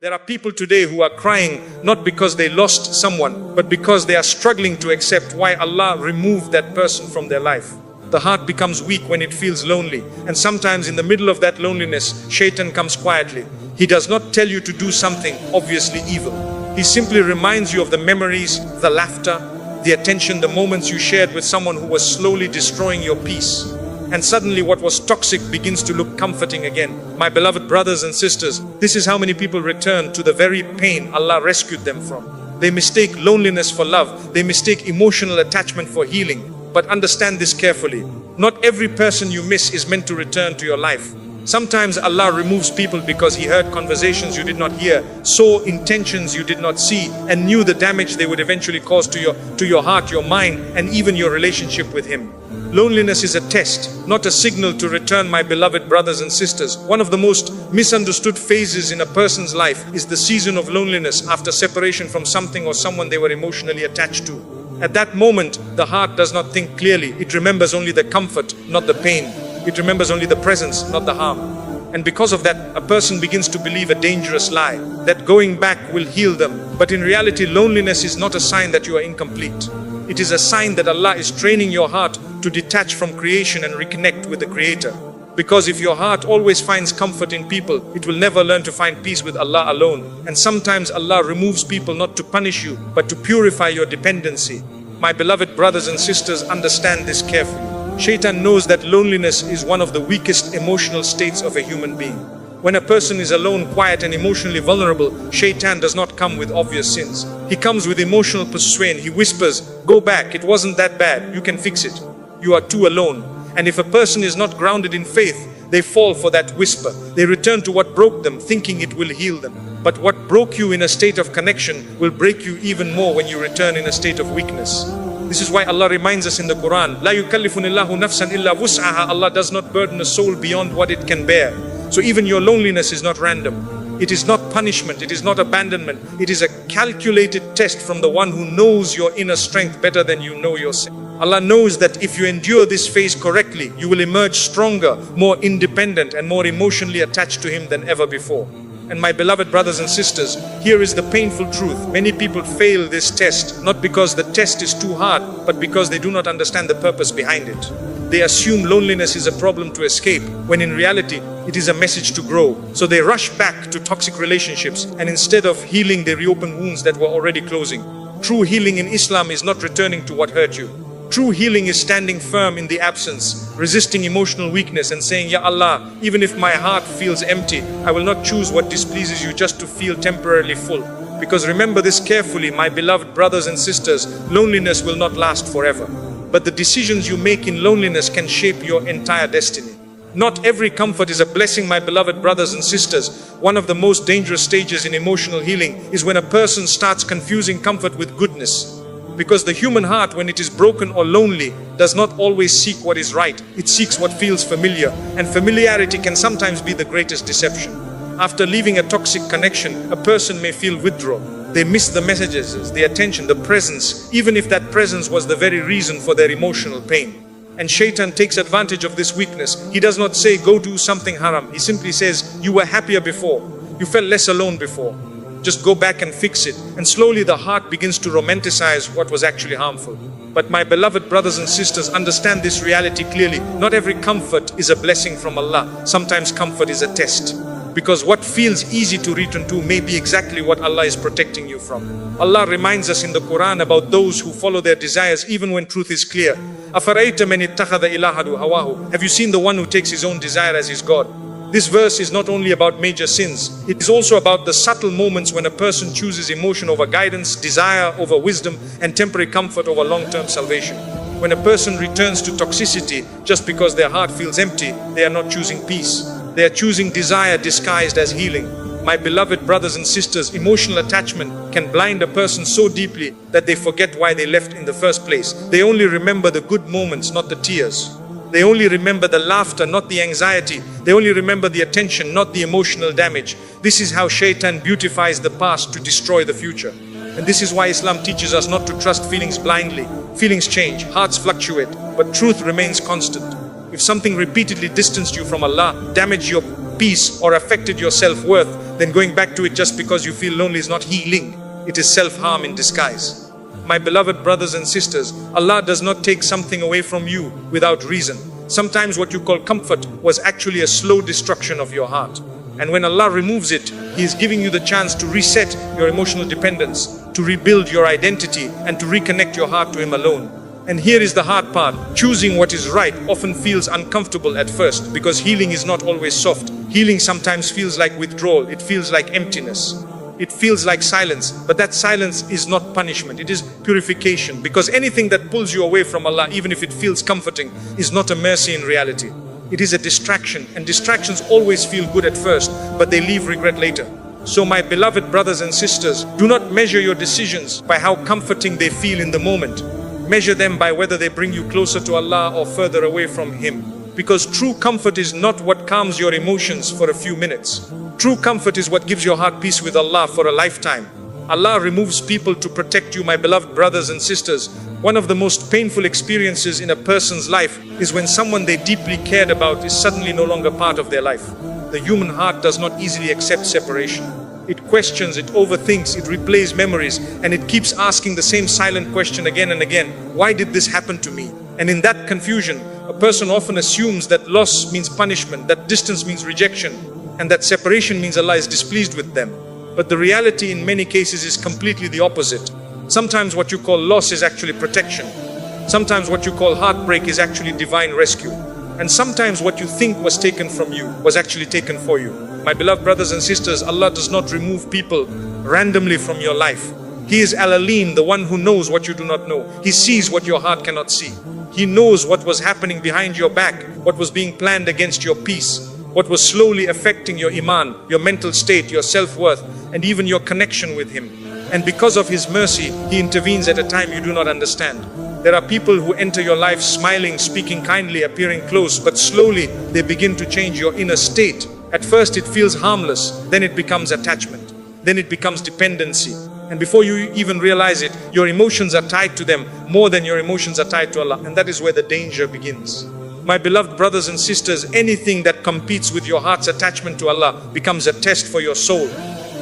There are people today who are crying not because they lost someone, but because they are struggling to accept why Allah removed that person from their life. The heart becomes weak when it feels lonely, and sometimes in the middle of that loneliness, Shaitan comes quietly. He does not tell you to do something obviously evil. He simply reminds you of the memories, the laughter, the attention, the moments you shared with someone who was slowly destroying your peace. And suddenly what was toxic begins to look comforting again. My beloved brothers and sisters, this is how many people return to the very pain Allah rescued them from. They mistake loneliness for love. They mistake emotional attachment for healing. But understand this carefully. Not every person you miss is meant to return to your life. Sometimes Allah removes people because He heard conversations you did not hear, saw intentions you did not see, and knew the damage they would eventually cause to your heart, your mind, and even your relationship with Him. Loneliness is a test, not a signal to return, my beloved brothers and sisters. One of the most misunderstood phases in a person's life is the season of loneliness after separation from something or someone they were emotionally attached to. At that moment, the heart does not think clearly. It remembers only the comfort, not the pain. It remembers only the presence, not the harm. And because of that, a person begins to believe a dangerous lie, that going back will heal them. But in reality, loneliness is not a sign that you are incomplete. It is a sign that Allah is training your heart to detach from creation and reconnect with the Creator. Because if your heart always finds comfort in people, it will never learn to find peace with Allah alone. And sometimes Allah removes people not to punish you, but to purify your dependency. My beloved brothers and sisters, understand this carefully. Shaitan knows that loneliness is one of the weakest emotional states of a human being. When a person is alone, quiet and emotionally vulnerable, Shaitan does not come with obvious sins. He comes with emotional persuasion. He whispers, "Go back, it wasn't that bad, you can fix it. You are too alone." And if a person is not grounded in faith, they fall for that whisper. They return to what broke them, thinking it will heal them. But what broke you in a state of connection will break you even more when you return in a state of weakness. This is why Allah reminds us in the Quran, "La yukallifunillahu nafsan illa wus'aha." Allah does not burden a soul beyond what it can bear. So even your loneliness is not random. It is not punishment. It is not abandonment. It is a calculated test from the one who knows your inner strength better than you know yourself. Allah knows that if you endure this phase correctly, you will emerge stronger, more independent, and more emotionally attached to Him than ever before. And my beloved brothers and sisters, here is the painful truth. Many people fail this test, not because the test is too hard, but because they do not understand the purpose behind it. They assume loneliness is a problem to escape, when in reality, it is a message to grow. So they rush back to toxic relationships, and instead of healing, they reopen wounds that were already closing. True healing in Islam is not returning to what hurt you. True healing is standing firm in the absence, resisting emotional weakness and saying, "Ya Allah, even if my heart feels empty, I will not choose what displeases you just to feel temporarily full." Because remember this carefully, my beloved brothers and sisters, loneliness will not last forever. But the decisions you make in loneliness can shape your entire destiny. Not every comfort is a blessing, my beloved brothers and sisters. One of the most dangerous stages in emotional healing is when a person starts confusing comfort with goodness. Because the human heart, when it is broken or lonely, does not always seek what is right. It seeks what feels familiar. And familiarity can sometimes be the greatest deception. After leaving a toxic connection, a person may feel withdrawal. They miss the messages, the attention, the presence, even if that presence was the very reason for their emotional pain. And Shaitan takes advantage of this weakness. He does not say, "Go do something haram." He simply says, "You were happier before. You felt less alone before. Just go back and fix it." And slowly the heart begins to romanticize what was actually harmful. But my beloved brothers and sisters, understand this reality clearly. Not every comfort is a blessing from Allah. Sometimes comfort is a test. Because what feels easy to return to may be exactly what Allah is protecting you from. Allah reminds us in the Quran about those who follow their desires even when truth is clear. أَفَرَأَيْتَ مَنِ اتَّخَذَ إِلَهَهُ هَوَاهُ. Have you seen the one who takes his own desire as his God? This verse is not only about major sins, it is also about the subtle moments when a person chooses emotion over guidance, desire over wisdom, and temporary comfort over long-term salvation. When a person returns to toxicity just because their heart feels empty, they are not choosing peace. They are choosing desire disguised as healing. My beloved brothers and sisters, emotional attachment can blind a person so deeply that they forget why they left in the first place. They only remember the good moments, not the tears. They only remember the laughter, not the anxiety. They only remember the attention, not the emotional damage. This is how Shaitan beautifies the past to destroy the future. And this is why Islam teaches us not to trust feelings blindly. Feelings change, hearts fluctuate, but truth remains constant. If something repeatedly distanced you from Allah, damaged your peace, or affected your self-worth, then going back to it just because you feel lonely is not healing. It is self-harm in disguise. My beloved brothers and sisters, Allah does not take something away from you without reason. Sometimes what you call comfort was actually a slow destruction of your heart. And when Allah removes it, He is giving you the chance to reset your emotional dependence, to rebuild your identity, and to reconnect your heart to Him alone. And here is the hard part. Choosing what is right often feels uncomfortable at first, because healing is not always soft. Healing sometimes feels like withdrawal. It feels like emptiness. It feels like silence. But that silence is not punishment. It is purification. Because anything that pulls you away from Allah, even if it feels comforting, is not a mercy in reality. It is a distraction. And distractions always feel good at first, but they leave regret later. So my beloved brothers and sisters, do not measure your decisions by how comforting they feel in the moment. Measure them by whether they bring you closer to Allah or further away from Him. Because true comfort is not what calms your emotions for a few minutes. True comfort is what gives your heart peace with Allah for a lifetime. Allah removes people to protect you, my beloved brothers and sisters. One of the most painful experiences in a person's life is when someone they deeply cared about is suddenly no longer part of their life. The human heart does not easily accept separation. It questions, it overthinks, it replays memories, and it keeps asking the same silent question again and again. Why did this happen to me? And in that confusion, a person often assumes that loss means punishment, that distance means rejection, and that separation means Allah is displeased with them. But the reality in many cases is completely the opposite. Sometimes what you call loss is actually protection. Sometimes what you call heartbreak is actually divine rescue. And sometimes what you think was taken from you was actually taken for you. My beloved brothers and sisters, Allah does not remove people randomly from your life. He is Al-Alim, the one who knows what you do not know. He sees what your heart cannot see. He knows what was happening behind your back, what was being planned against your peace, what was slowly affecting your iman, your mental state, your self-worth, and even your connection with Him. And because of His mercy, He intervenes at a time you do not understand. There are people who enter your life smiling, speaking kindly, appearing close, but slowly they begin to change your inner state. At first it feels harmless, then it becomes attachment, then it becomes dependency. And before you even realize it, your emotions are tied to them more than your emotions are tied to Allah. And that is where the danger begins. My beloved brothers and sisters, anything that competes with your heart's attachment to Allah becomes a test for your soul.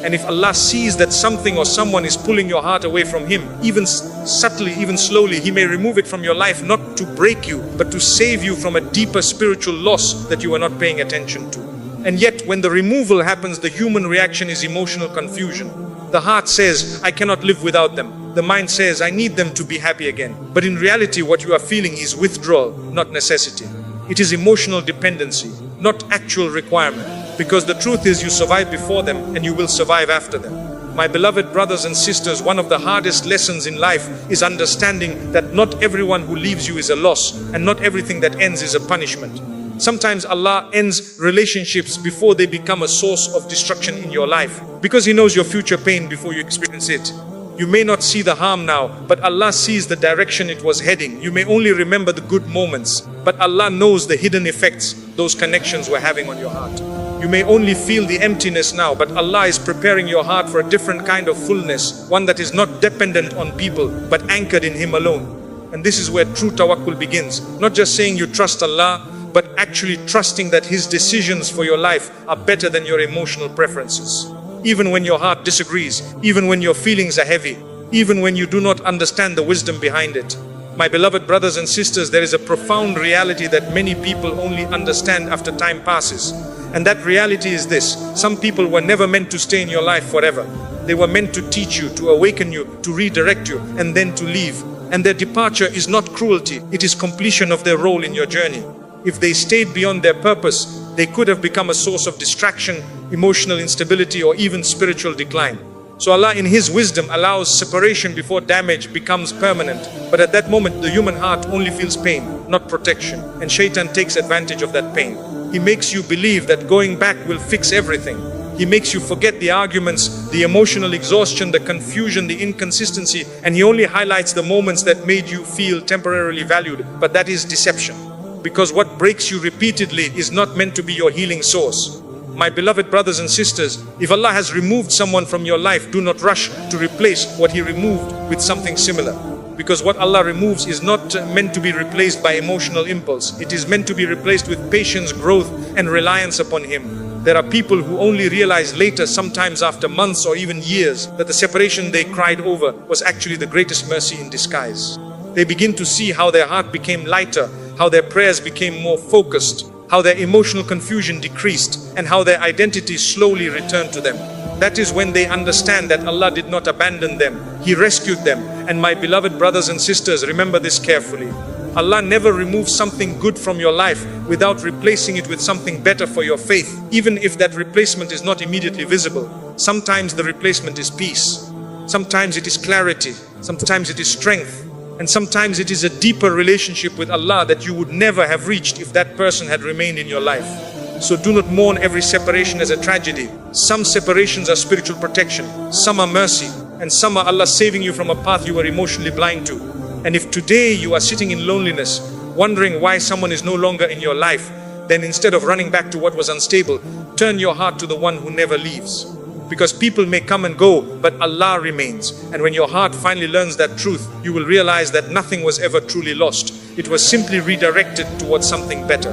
And if Allah sees that something or someone is pulling your heart away from Him, even subtly, even slowly, He may remove it from your life, not to break you, but to save you from a deeper spiritual loss that you are not paying attention to. And yet, when the removal happens, the human reaction is emotional confusion. The heart says, I cannot live without them. The mind says, I need them to be happy again. But in reality, what you are feeling is withdrawal, not necessity. It is emotional dependency, not actual requirement. Because the truth is, you survived before them and you will survive after them. My beloved brothers and sisters, one of the hardest lessons in life is understanding that not everyone who leaves you is a loss, and not everything that ends is a punishment. Sometimes Allah ends relationships before they become a source of destruction in your life, because He knows your future pain before you experience it. You may not see the harm now, but Allah sees the direction it was heading. You may only remember the good moments, but Allah knows the hidden effects those connections were having on your heart. You may only feel the emptiness now, but Allah is preparing your heart for a different kind of fullness, one that is not dependent on people, but anchored in Him alone. And this is where true tawakkul begins. Not just saying you trust Allah, but actually trusting that His decisions for your life are better than your emotional preferences. Even when your heart disagrees, even when your feelings are heavy, even when you do not understand the wisdom behind it. My beloved brothers and sisters, there is a profound reality that many people only understand after time passes. And that reality is this: some people were never meant to stay in your life forever. They were meant to teach you, to awaken you, to redirect you, and then to leave. And their departure is not cruelty, it is completion of their role in your journey. If they stayed beyond their purpose, they could have become a source of distraction, emotional instability, or even spiritual decline. So Allah in His wisdom allows separation before damage becomes permanent. But at that moment, the human heart only feels pain, not protection. And Shaitan takes advantage of that pain. He makes you believe that going back will fix everything. He makes you forget the arguments, the emotional exhaustion, the confusion, the inconsistency, and He only highlights the moments that made you feel temporarily valued. But that is deception. Because what breaks you repeatedly is not meant to be your healing source. My beloved brothers and sisters, if Allah has removed someone from your life, do not rush to replace what He removed with something similar. Because what Allah removes is not meant to be replaced by emotional impulse. It is meant to be replaced with patience, growth, and reliance upon Him. There are people who only realize later, sometimes after months or even years, that the separation they cried over was actually the greatest mercy in disguise. They begin to see how their heart became lighter, how their prayers became more focused, how their emotional confusion decreased, and how their identity slowly returned to them. That is when they understand that Allah did not abandon them, He rescued them. And my beloved brothers and sisters, remember this carefully. Allah never removes something good from your life without replacing it with something better for your faith, even if that replacement is not immediately visible. Sometimes the replacement is peace, sometimes it is clarity, sometimes it is strength, and sometimes it is a deeper relationship with Allah that you would never have reached if that person had remained in your life. So do not mourn every separation as a tragedy. Some separations are spiritual protection, some are mercy, and some are Allah saving you from a path you were emotionally blind to. And if today you are sitting in loneliness, wondering why someone is no longer in your life, then instead of running back to what was unstable, turn your heart to the one who never leaves. Because people may come and go, but Allah remains. And when your heart finally learns that truth, you will realize that nothing was ever truly lost. It was simply redirected towards something better.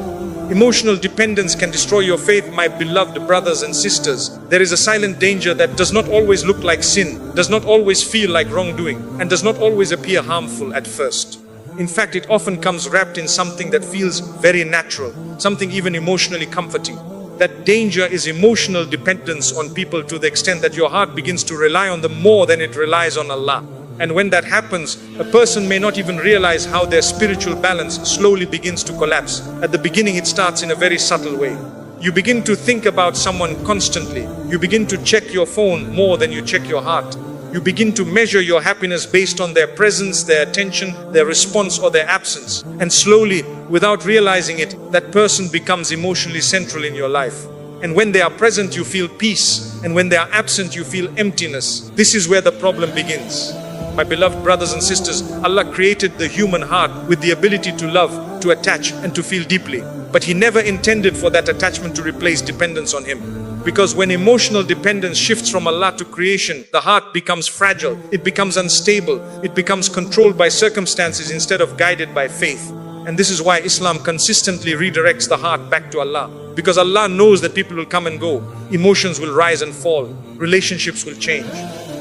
Emotional dependence can destroy your faith, my beloved brothers and sisters. There is a silent danger that does not always look like sin, does not always feel like wrongdoing, and does not always appear harmful at first. In fact, it often comes wrapped in something that feels very natural, something even emotionally comforting. That danger is emotional dependence on people, to the extent that your heart begins to rely on them more than it relies on Allah. And when that happens, a person may not even realize how their spiritual balance slowly begins to collapse. At the beginning, it starts in a very subtle way. You begin to think about someone constantly. You begin to check your phone more than you check your heart. You begin to measure your happiness based on their presence, their attention, their response, or their absence. And slowly, without realizing it, that person becomes emotionally central in your life. And when they are present, you feel peace. And when they are absent, you feel emptiness. This is where the problem begins. My beloved brothers and sisters, Allah created the human heart with the ability to love, to attach, and to feel deeply. But He never intended for that attachment to replace dependence on Him. Because when emotional dependence shifts from Allah to creation, the heart becomes fragile, it becomes unstable, it becomes controlled by circumstances instead of guided by faith. And this is why Islam consistently redirects the heart back to Allah. Because Allah knows that people will come and go, emotions will rise and fall, relationships will change.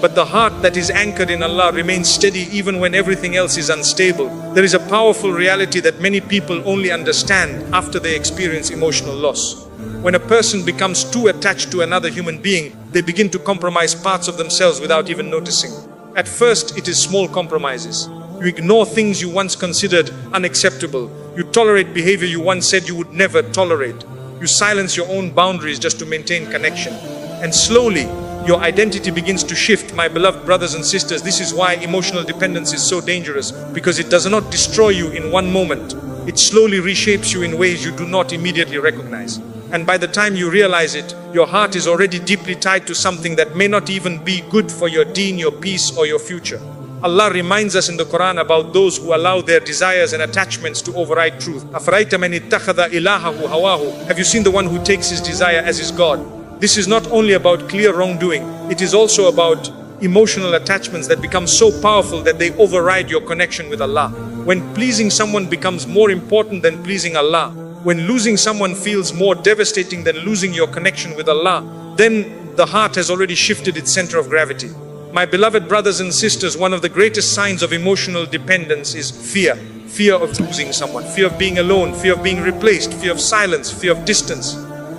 But the heart that is anchored in Allah remains steady even when everything else is unstable. There is a powerful reality that many people only understand after they experience emotional loss. When a person becomes too attached to another human being, they begin to compromise parts of themselves without even noticing. At first, it is small compromises. You ignore things you once considered unacceptable. You tolerate behavior you once said you would never tolerate. You silence your own boundaries just to maintain connection. And slowly, your identity begins to shift, my beloved brothers and sisters. This is why emotional dependence is so dangerous, because it does not destroy you in one moment. It slowly reshapes you in ways you do not immediately recognize. And by the time you realize it, your heart is already deeply tied to something that may not even be good for your deen, your peace, or your future. Allah reminds us in the Quran about those who allow their desires and attachments to override truth. أَفَرَيْتَ مَنِ اتَّخَذَ إِلَهَهُ هَوَاهُ. Have you seen the one who takes his desire as his God? This is not only about clear wrongdoing, it is also about emotional attachments that become so powerful that they override your connection with Allah. When pleasing someone becomes more important than pleasing Allah, when losing someone feels more devastating than losing your connection with Allah, then the heart has already shifted its center of gravity. My beloved brothers and sisters, one of the greatest signs of emotional dependence is fear. Fear of losing someone, fear of being alone, fear of being replaced, fear of silence, fear of distance.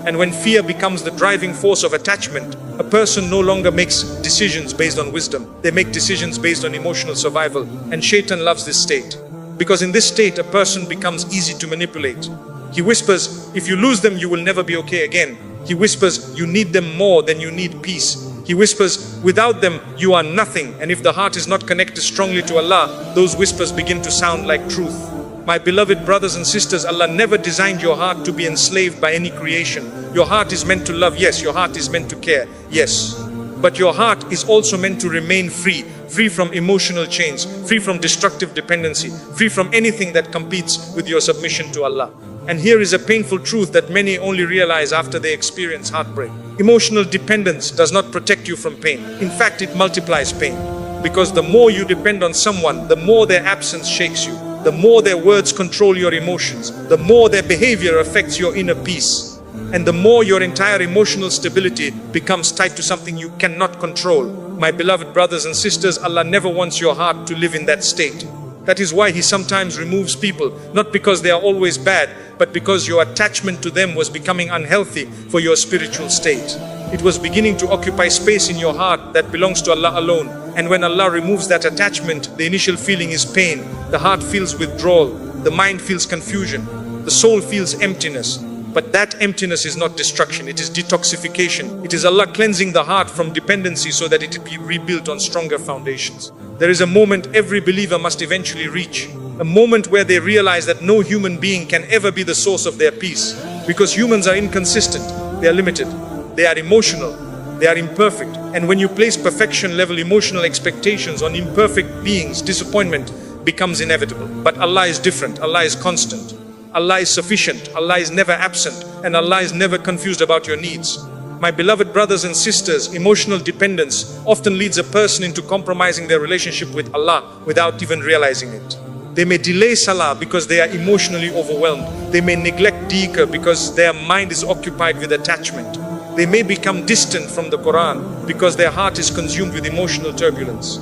And when fear becomes the driving force of attachment, a person no longer makes decisions based on wisdom. They make decisions based on emotional survival. And Shaitan loves this state. Because in this state, a person becomes easy to manipulate. He whispers, if you lose them, you will never be okay again. He whispers, you need them more than you need peace. He whispers, without them, you are nothing. And if the heart is not connected strongly to Allah, those whispers begin to sound like truth. My beloved brothers and sisters, Allah never designed your heart to be enslaved by any creation. Your heart is meant to love, yes. Your heart is meant to care, yes. But your heart is also meant to remain free. Free from emotional chains, free from destructive dependency, free from anything that competes with your submission to Allah. And here is a painful truth that many only realize after they experience heartbreak. Emotional dependence does not protect you from pain. In fact, it multiplies pain. Because the more you depend on someone, the more their absence shakes you. The more their words control your emotions, the more their behavior affects your inner peace. And the more your entire emotional stability becomes tied to something you cannot control. My beloved brothers and sisters, Allah never wants your heart to live in that state. That is why He sometimes removes people, not because they are always bad, but because your attachment to them was becoming unhealthy for your spiritual state. It was beginning to occupy space in your heart that belongs to Allah alone. And when Allah removes that attachment, the initial feeling is pain. The heart feels withdrawal. The mind feels confusion. The soul feels emptiness. But that emptiness is not destruction, it is detoxification. It is Allah cleansing the heart from dependency so that it be rebuilt on stronger foundations. There is a moment every believer must eventually reach. A moment where they realize that no human being can ever be the source of their peace. Because humans are inconsistent, they are limited, they are emotional, they are imperfect. And when you place perfection level emotional expectations on imperfect beings, disappointment becomes inevitable. But Allah is different, Allah is constant. Allah is sufficient, Allah is never absent, and Allah is never confused about your needs. My beloved brothers and sisters, emotional dependence often leads a person into compromising their relationship with Allah without even realizing it. They may delay salah because they are emotionally overwhelmed. They may neglect dhikr because their mind is occupied with attachment. They may become distant from the Quran because their heart is consumed with emotional turbulence.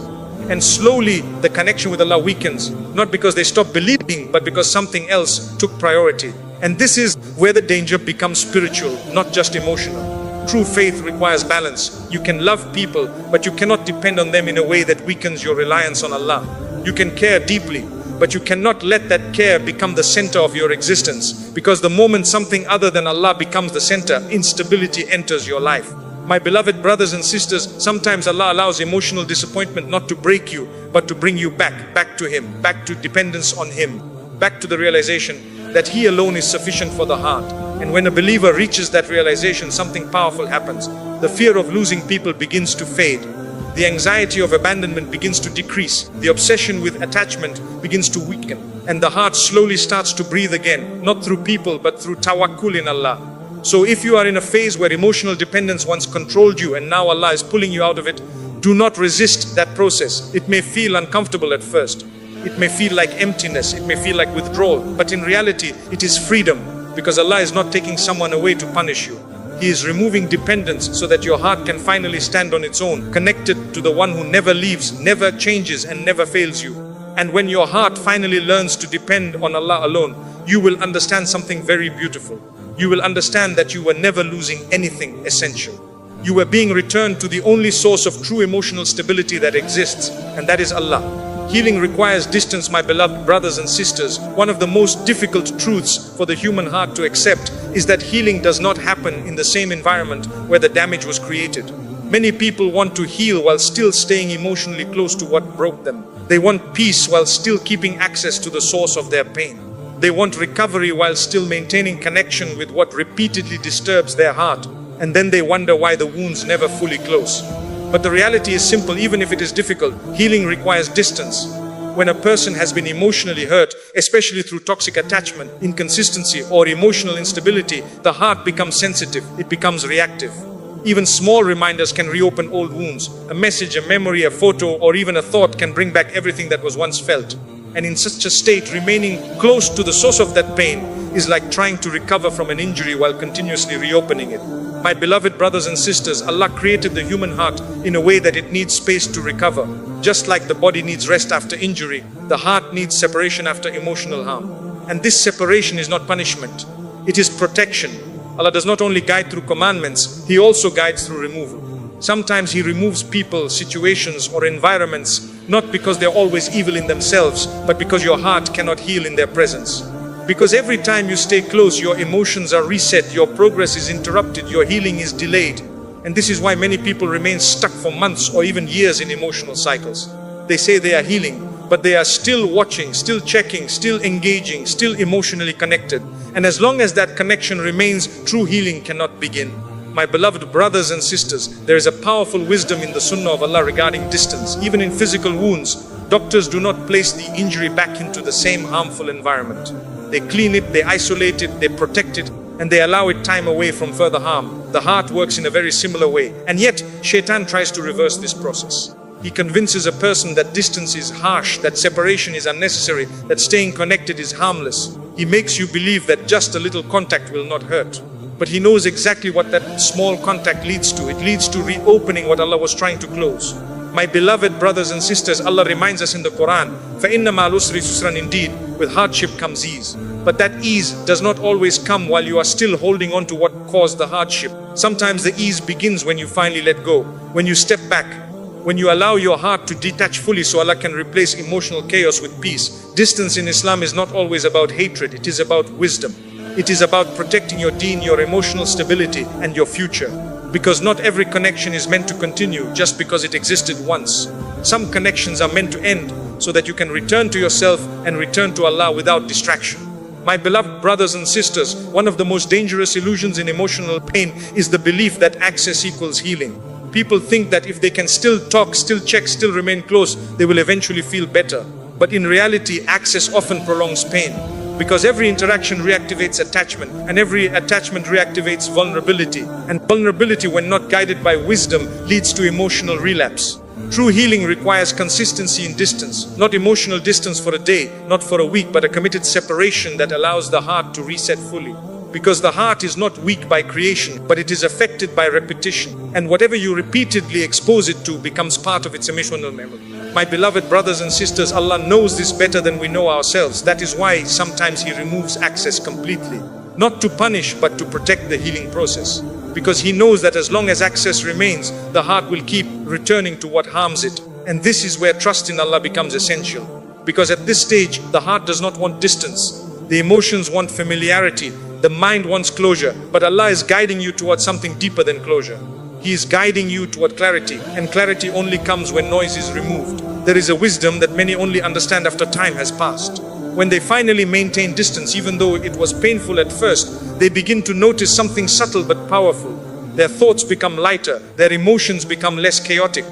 And slowly the connection with Allah weakens, not because they stop believing, but because something else took priority. And this is where the danger becomes spiritual, not just emotional. True faith requires balance. You can love people, but you cannot depend on them in a way that weakens your reliance on Allah. You can care deeply, but you cannot let that care become the center of your existence, because the moment something other than Allah becomes the center, instability enters your life. My beloved brothers and sisters, sometimes Allah allows emotional disappointment not to break you, but to bring you back to Him, back to dependence on Him, back to the realization that He alone is sufficient for the heart. And when a believer reaches that realization, something powerful happens. The fear of losing people begins to fade. The anxiety of abandonment begins to decrease. The obsession with attachment begins to weaken. And the heart slowly starts to breathe again, not through people, but through tawakkul in Allah. So if you are in a phase where emotional dependence once controlled you and now Allah is pulling you out of it, do not resist that process. It may feel uncomfortable at first. It may feel like emptiness. It may feel like withdrawal. But in reality, it is freedom, because Allah is not taking someone away to punish you. He is removing dependence so that your heart can finally stand on its own, connected to the one who never leaves, never changes, and never fails you. And when your heart finally learns to depend on Allah alone, you will understand something very beautiful. You will understand that you were never losing anything essential. You were being returned to the only source of true emotional stability that exists, and that is Allah. Healing requires distance, my beloved brothers and sisters. One of the most difficult truths for the human heart to accept is that healing does not happen in the same environment where the damage was created. Many people want to heal while still staying emotionally close to what broke them. They want peace while still keeping access to the source of their pain. They want recovery while still maintaining connection with what repeatedly disturbs their heart. And then they wonder why the wounds never fully close. But the reality is simple. Even if it is difficult, healing requires distance. When a person has been emotionally hurt, especially through toxic attachment, inconsistency, or emotional instability, the heart becomes sensitive, it becomes reactive. Even small reminders can reopen old wounds. A message, a memory, a photo, or even a thought can bring back everything that was once felt. And in such a state, remaining close to the source of that pain is like trying to recover from an injury while continuously reopening it. My beloved brothers and sisters, Allah created the human heart in a way that it needs space to recover. Just like the body needs rest after injury, the heart needs separation after emotional harm. And this separation is not punishment, it is protection. Allah does not only guide through commandments, He also guides through removal. Sometimes He removes people, situations, or environments, not because they're always evil in themselves, but because your heart cannot heal in their presence. Because every time you stay close, your emotions are reset, your progress is interrupted, your healing is delayed. And this is why many people remain stuck for months or even years in emotional cycles. They say they are healing, but they are still watching, still checking, still engaging, still emotionally connected. And as long as that connection remains, true healing cannot begin. My beloved brothers and sisters, there is a powerful wisdom in the Sunnah of Allah regarding distance. Even in physical wounds, doctors do not place the injury back into the same harmful environment. They clean it, they isolate it, they protect it, and they allow it time away from further harm. The heart works in a very similar way. And yet, Shaitan tries to reverse this process. He convinces a person that distance is harsh, that separation is unnecessary, that staying connected is harmless. He makes you believe that just a little contact will not hurt. but he knows exactly what that small contact leads to. It leads to reopening what Allah was trying to close. My beloved brothers and sisters, Allah reminds us in the Quran, فَإِنَّ مَعَ الْعُسْرِ يُسْرًا, indeed, with hardship comes ease. But that ease does not always come while you are still holding on to what caused the hardship. Sometimes the ease begins when you finally let go, when you step back, when you allow your heart to detach fully so Allah can replace emotional chaos with peace. Distance in Islam is not always about hatred, it is about wisdom. It is about protecting your deen, your emotional stability, and your future. Because not every connection is meant to continue just because it existed once. Some connections are meant to end so that you can return to yourself and return to Allah without distraction. My beloved brothers and sisters, one of the most dangerous illusions in emotional pain is the belief that access equals healing. People think that if they can still talk, still check, still remain close, they will eventually feel better. But in reality, access often prolongs pain. Because every interaction reactivates attachment, and every attachment reactivates vulnerability. And vulnerability, when not guided by wisdom, leads to emotional relapse. True healing requires consistency in distance, not emotional distance for a day, not for a week, but a committed separation that allows the heart to reset fully. Because the heart is not weak by creation, but it is affected by repetition. And whatever you repeatedly expose it to becomes part of its emotional memory. My beloved brothers and sisters, Allah knows this better than we know ourselves. That is why sometimes He removes access completely. Not to punish, but to protect the healing process. Because He knows that as long as access remains, the heart will keep returning to what harms it. And this is where trust in Allah becomes essential. Because at this stage, the heart does not want distance. The emotions want familiarity. The mind wants closure. But Allah is guiding you towards something deeper than closure. He is guiding you toward clarity. And clarity only comes when noise is removed. There is a wisdom that many only understand after time has passed. When they finally maintain distance, even though it was painful at first, they begin to notice something subtle but powerful. Their thoughts become lighter. Their emotions become less chaotic.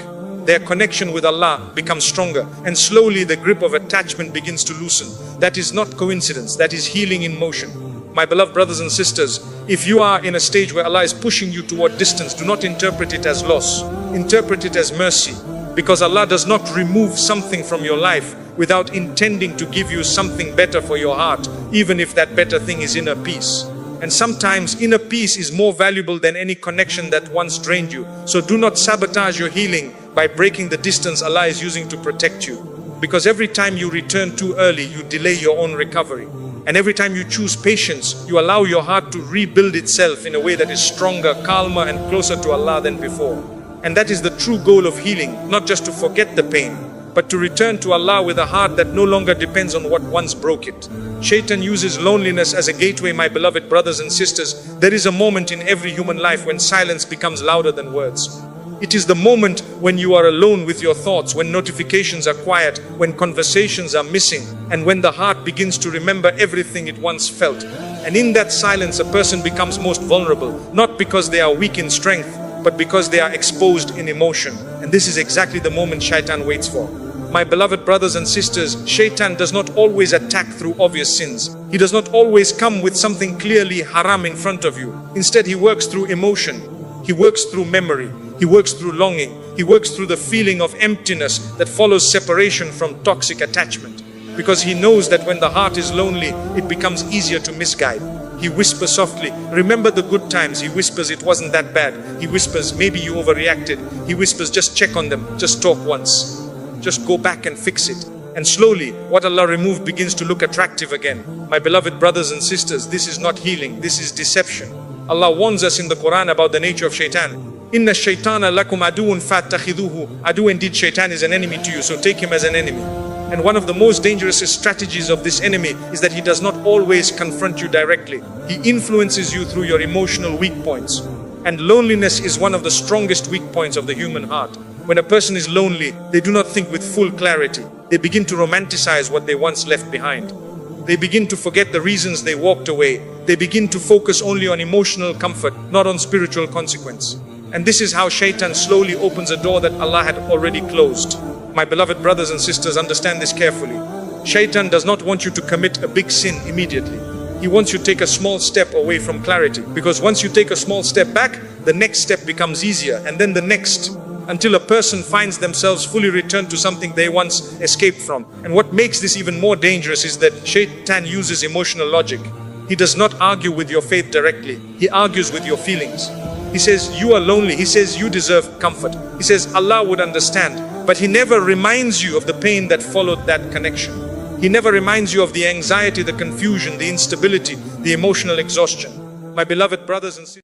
Their connection with Allah becomes stronger. And slowly the grip of attachment begins to loosen. That is not coincidence. That is healing in motion. My beloved brothers and sisters, if you are in a stage where Allah is pushing you toward distance, do not interpret it as loss. Interpret it as mercy. Because Allah does not remove something from your life without intending to give you something better for your heart, even if that better thing is inner peace. And sometimes inner peace is more valuable than any connection that once drained you. So do not sabotage your healing by breaking the distance Allah is using to protect you. Because every time you return too early, you delay your own recovery. And every time you choose patience, you allow your heart to rebuild itself in a way that is stronger, calmer, and closer to Allah than before. And that is the true goal of healing, not just to forget the pain, but to return to Allah with a heart that no longer depends on what once broke it. Shaitan uses loneliness as a gateway, my beloved brothers and sisters. There is a moment in every human life when silence becomes louder than words. It is the moment when you are alone with your thoughts, when notifications are quiet, when conversations are missing, and when the heart begins to remember everything it once felt. And in that silence, a person becomes most vulnerable, not because they are weak in strength, but because they are exposed in emotion. And this is exactly the moment Shaitan waits for. My beloved brothers and sisters, Shaitan does not always attack through obvious sins. He does not always come with something clearly haram in front of you. Instead, he works through emotion. He works through memory. He works through longing. He works through the feeling of emptiness that follows separation from toxic attachment. Because he knows that when the heart is lonely, it becomes easier to misguide. He whispers softly, remember the good times. He whispers, it wasn't that bad. He whispers, maybe you overreacted. He whispers, just check on them, just talk once. Just go back and fix it. And slowly, what Allah removed begins to look attractive again. My beloved brothers and sisters, this is not healing, this is deception. Allah warns us in the Quran about the nature of Shaitan. Inna shaitana lakum aduun fattakhidhuhu. Adu, indeed Shaitan is an enemy to you, so take him as an enemy. And one of the most dangerous strategies of this enemy is that he does not always confront you directly. He influences you through your emotional weak points. And loneliness is one of the strongest weak points of the human heart. When a person is lonely, they do not think with full clarity. They begin to romanticize what they once left behind. They begin to forget the reasons they walked away. They begin to focus only on emotional comfort, not on spiritual consequence. And this is how Shaitan slowly opens a door that Allah had already closed. My beloved brothers and sisters, understand this carefully. Shaitan does not want you to commit a big sin immediately. He wants you to take a small step away from clarity. Because once you take a small step back, the next step becomes easier, and then the next, until a person finds themselves fully returned to something they once escaped from. And what makes this even more dangerous is that Shaitan uses emotional logic. He does not argue with your faith directly. He argues with your feelings. He says, you are lonely. He says, you deserve comfort. He says, Allah would understand. But He never reminds you of the pain that followed that connection. He never reminds you of the anxiety, the confusion, the instability, the emotional exhaustion. My beloved brothers and sisters,